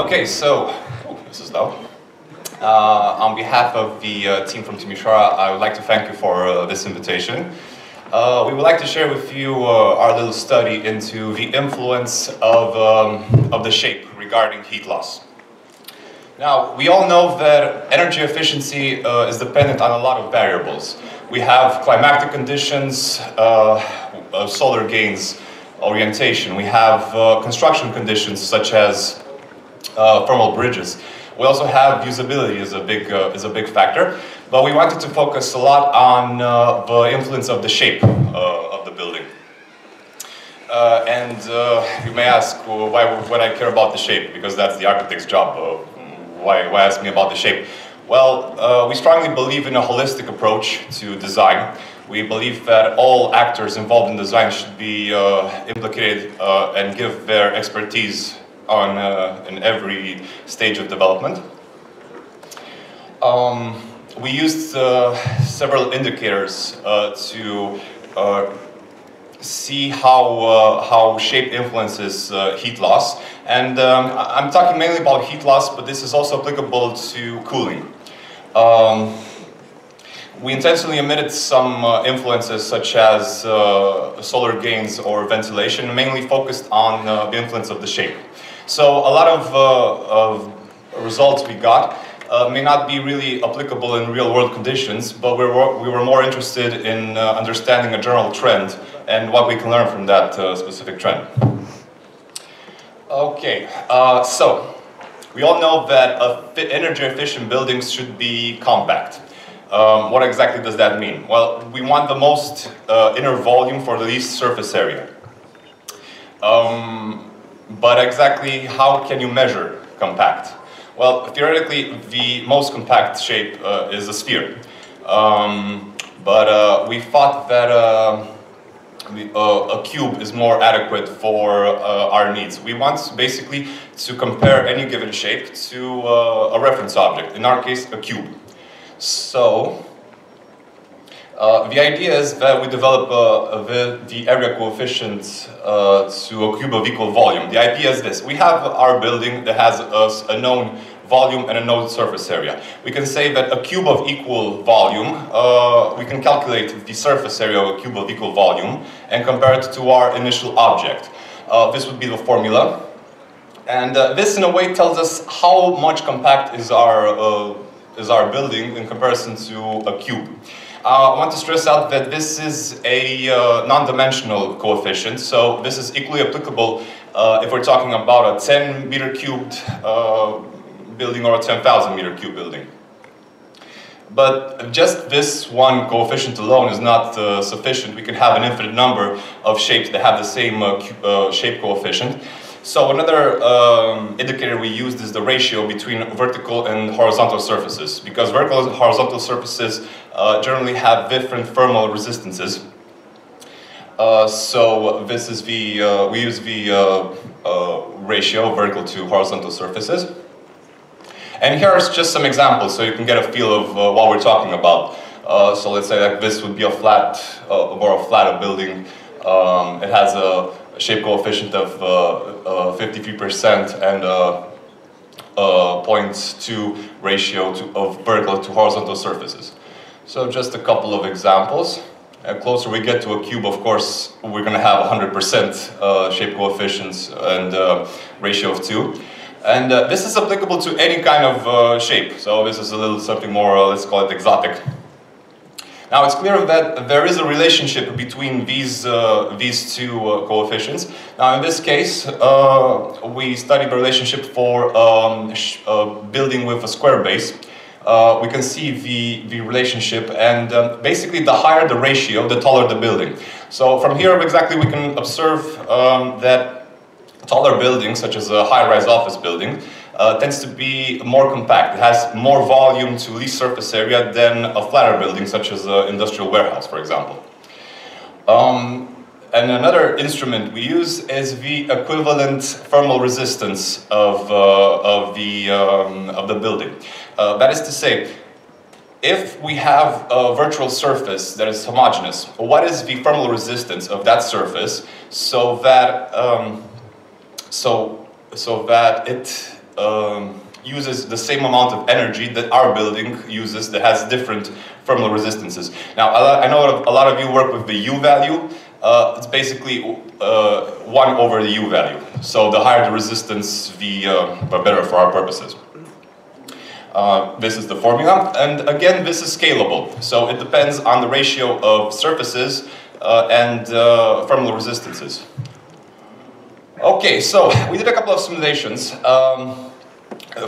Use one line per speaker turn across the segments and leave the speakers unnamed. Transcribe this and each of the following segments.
Okay, so this is loud. On behalf of the team from Timisoara, I would like to thank you for this invitation. We would like to share with you our little study into the influence of the shape regarding heat loss. Now, we all know that energy efficiency is dependent on a lot of variables. We have climatic conditions, solar gains, orientation. We have construction conditions such as thermal bridges. We also have usability is a big factor, but we wanted to focus a lot on the influence of the shape of the building. You may ask, why would I care about the shape? Because that's the architect's job. Why ask me about the shape? Well, we strongly believe in a holistic approach to design. We believe that all actors involved in design should be implicated and give their expertise in every stage of development. We used several indicators to see how shape influences heat loss. And I'm talking mainly about heat loss, but this is also applicable to cooling. We intentionally omitted some influences such as solar gains or ventilation, mainly focused on the influence of the shape. So a lot of results we got may not be really applicable in real-world conditions, but we were more interested in understanding a general trend and what we can learn from that specific trend. Okay, so we all know that energy-efficient buildings should be compact. What exactly does that mean? Well, we want the most inner volume for the least surface area. But exactly how can you measure compact? Well, theoretically, the most compact shape is a sphere. But we thought that a cube is more adequate for our needs. We want basically to compare any given shape to a reference object, in our case, a cube. So, the idea is that we develop the area coefficient to a cube of equal volume. The idea is this: we have our building that has a known volume and a known surface area. We can say that a cube of equal volume, we can calculate the surface area of a cube of equal volume and compare it to our initial object. This would be the formula. And this in a way tells us how much compact is our building in comparison to a cube. I want to stress out that this is a non-dimensional coefficient, so this is equally applicable if we're talking about a 10 meter cubed building or a 10,000 meter cube building. But just this one coefficient alone is not sufficient. We can have an infinite number of shapes that have the same shape coefficient. So another indicator we used is the ratio between vertical and horizontal surfaces, because vertical and horizontal surfaces generally have different thermal resistances. So this is we use the ratio vertical to horizontal surfaces. And here are just some examples so you can get a feel of what we're talking about. So let's say like this would be a flat, more a flatter building. It has a shape coefficient of 53% and 0.2 ratio of vertical to horizontal surfaces. So just a couple of examples. The closer we get to a cube, of course, we're going to have 100% shape coefficients and ratio of 2. And this is applicable to any kind of shape. So this is a little something more, let's call it exotic. Now it's clear that there is a relationship between these two coefficients. Now in this case, we studied the relationship for a building with a square base. We can see the relationship, and basically the higher the ratio, the taller the building. So from here exactly we can observe that taller buildings, such as a high-rise office building, tends to be more compact. It has more volume to least surface area than a flatter building, such as an industrial warehouse, for example. And another instrument we use is the equivalent thermal resistance of the building. That is to say, if we have a virtual surface that is homogeneous, what is the thermal resistance of that surface so that it uses the same amount of energy that our building uses that has different thermal resistances. Now, I know a lot of you work with the U value. It's basically 1 over the U value. So the higher the resistance, the better for our purposes. This is the formula, and again, this is scalable. So it depends on the ratio of surfaces and thermal resistances. Okay, so we did a couple of simulations.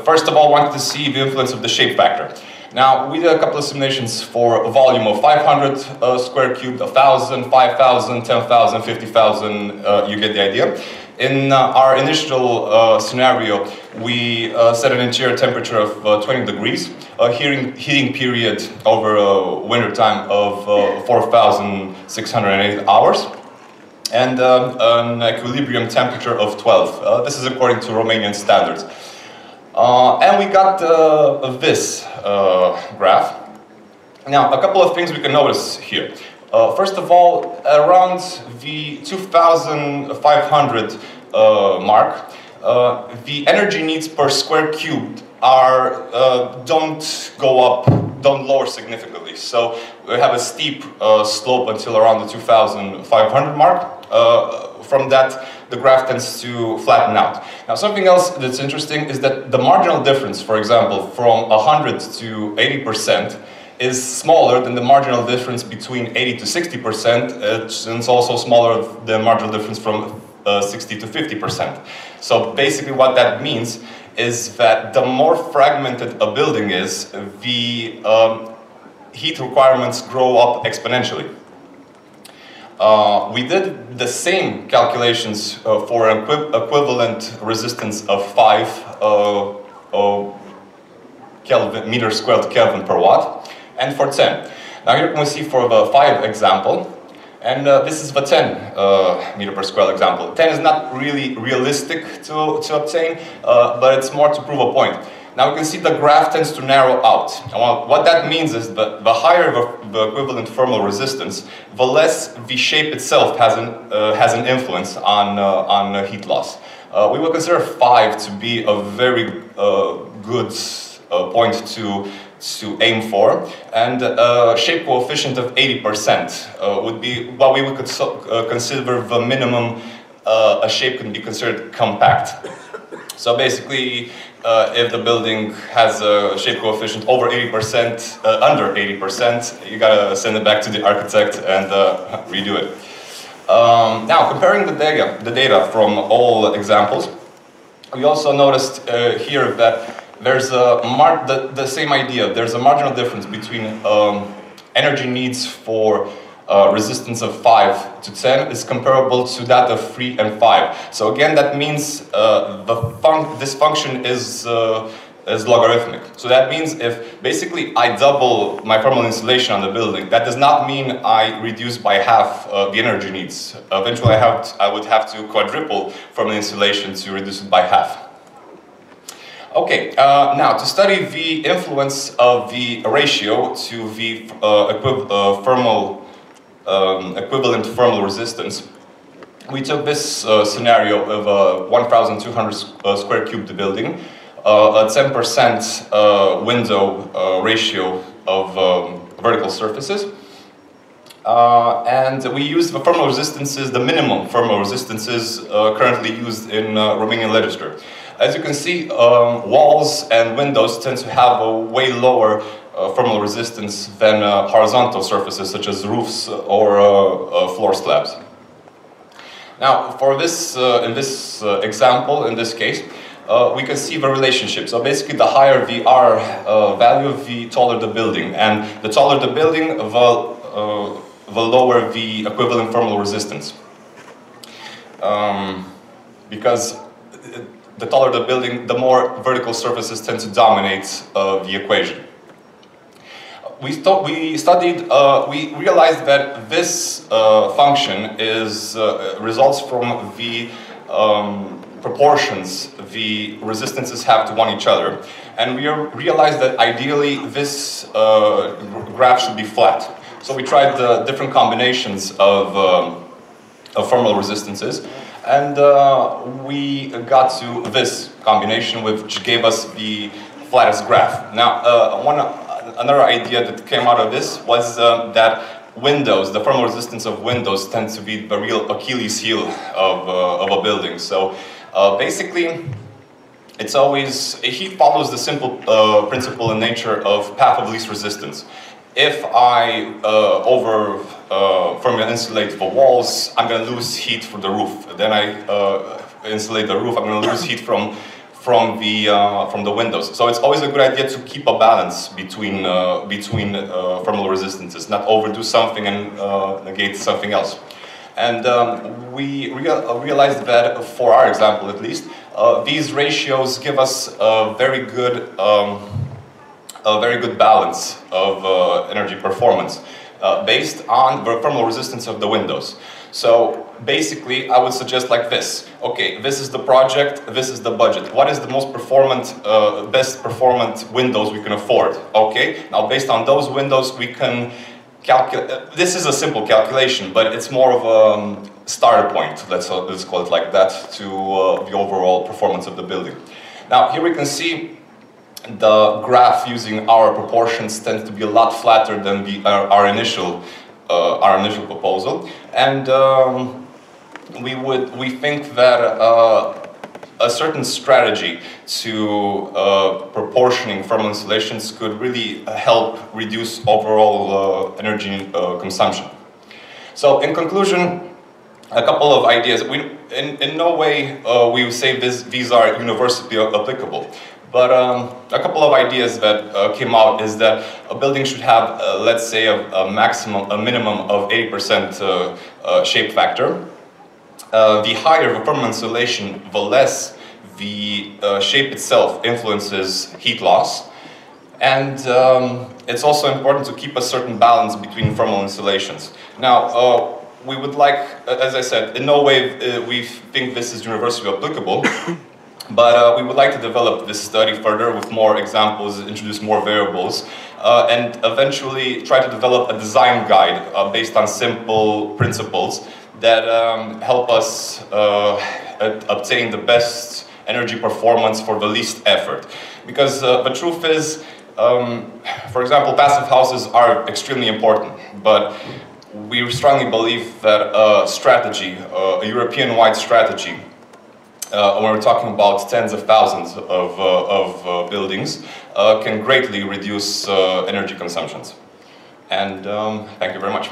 First of all, wanted to see the influence of the shape factor. Now, we did a couple of simulations for a volume of 500 square cubed, 1,000, 5,000, 10,000, 50,000, you get the idea. In our initial scenario, we set an interior temperature of 20 degrees, a heating period over winter time of 4,608 hours, and an equilibrium temperature of 12. This is according to Romanian standards. And we got this graph. Now, a couple of things we can notice here. First of all, around the 2,500 mark, the energy needs per square cubed don't go up, don't lower significantly. So we have a steep slope until around the 2,500 mark. From that, the graph tends to flatten out. Now, something else that's interesting is that the marginal difference, for example, from 100 to 80% is smaller than the marginal difference between 80 to 60%, and it's also smaller than the marginal difference from 60 to 50%. So basically what that means is that the more fragmented a building is, the heat requirements grow up exponentially. We did the same calculations for an equivalent resistance of 5 meter squared Kelvin per watt, and for 10. Now here you can see for the 5 example, and this is the 10 meter per square example. 10 is not really realistic to obtain, but it's more to prove a point. Now we can see the graph tends to narrow out. And what that means is that the higher the equivalent thermal resistance, the less the shape itself has an influence on heat loss. We will consider 5 to be a very good point to aim for, and a shape coefficient of 80% would be what we would consider the minimum a shape can be considered compact. So basically, if the building has a shape coefficient over 80%, under 80%, you gotta send it back to the architect and redo it. Now, comparing the data from all examples, we also noticed here that there's the same idea. There's a marginal difference between energy needs for resistance of 5 to 10 is comparable to that of 3 and 5. So again, that means this function is logarithmic. So that means if basically I double my thermal insulation on the building, that does not mean I reduce by half the energy needs. Eventually I would have to quadruple thermal insulation to reduce it by half. Okay, now to study the influence of the ratio to the equivalent thermal resistance, we took this scenario of a 1,200 square cubed building, a 10% window ratio of vertical surfaces, and we used the thermal resistances, the minimum thermal resistances currently used in Romanian literature. As you can see, walls and windows tend to have a way lower thermal resistance than horizontal surfaces such as roofs or floor slabs. Now, for this, in this example, in this case, we can see the relationship. So basically, the higher the R value, the taller the building, and the taller the building, the lower the equivalent thermal resistance. Because the taller the building, the more vertical surfaces tend to dominate the equation. We realized that this function results from the proportions the resistances have to each other, and we realized that ideally this graph should be flat. So we tried different combinations of thermal resistances, And we got to this combination, which gave us the flattest graph. Now, another idea that came out of this was that windows, the thermal resistance of windows, tends to be the real Achilles heel of a building. So basically, it's always, heat follows the simple principle in nature of path of least resistance. If I firmly insulate the walls, I'm going to lose heat from the roof. Then I insulate the roof, I'm going to lose heat from the windows. So it's always a good idea to keep a balance between thermal resistances, not overdo something and negate something else. And we realized that, for our example at least, these ratios give us a very good balance of energy performance based on the thermal resistance of the windows. So basically, I would suggest like this. Okay, this is the project, this is the budget. What is the most best performant windows we can afford? Okay, now based on those windows, we can calculate. This is a simple calculation, but it's more of a starter point, let's call it like that, to the overall performance of the building. Now, here we can see the graph using our proportions tends to be a lot flatter than our initial proposal, and we think that a certain strategy to proportioning thermal insulations could really help reduce overall energy consumption. So, in conclusion, a couple of ideas. In no way we say these are universally applicable. But a couple of ideas that came out is that a building should have, let's say, a minimum of 80% shape factor. The higher the thermal insulation, the less the shape itself influences heat loss. And it's also important to keep a certain balance between thermal insulations. Now, we would like, as I said, in no way we think this is universally applicable. But we would like to develop this study further with more examples, introduce more variables, and eventually try to develop a design guide based on simple principles that help us obtain the best energy performance for the least effort. Because the truth is, for example, passive houses are extremely important, but we strongly believe that a strategy, a European-wide strategy, when we're talking about tens of thousands of buildings, can greatly reduce energy consumptions. And thank you very much.